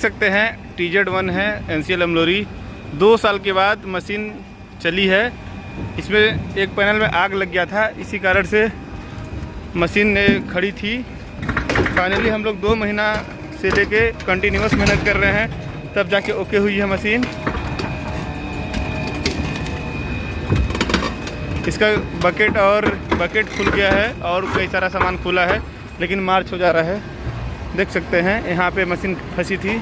सकते हैं TZ1 है NCL अमलोरी। 2 साल के बाद मशीन चली है। इसमें एक पैनल में आग लग गया था, इसी कारण से मशीन खड़ी थी। फाइनली हम लोग 2 महीना से लेके कंटिन्यूस मेहनत कर रहे हैं, तब जाके ओके हुई है मशीन। इसका बकेट खुल गया है और कई सारा सामान खुला है, लेकिन मार्च हो जा रहा है। देख सकते हैं यहाँ पे मशीन फंसी थी।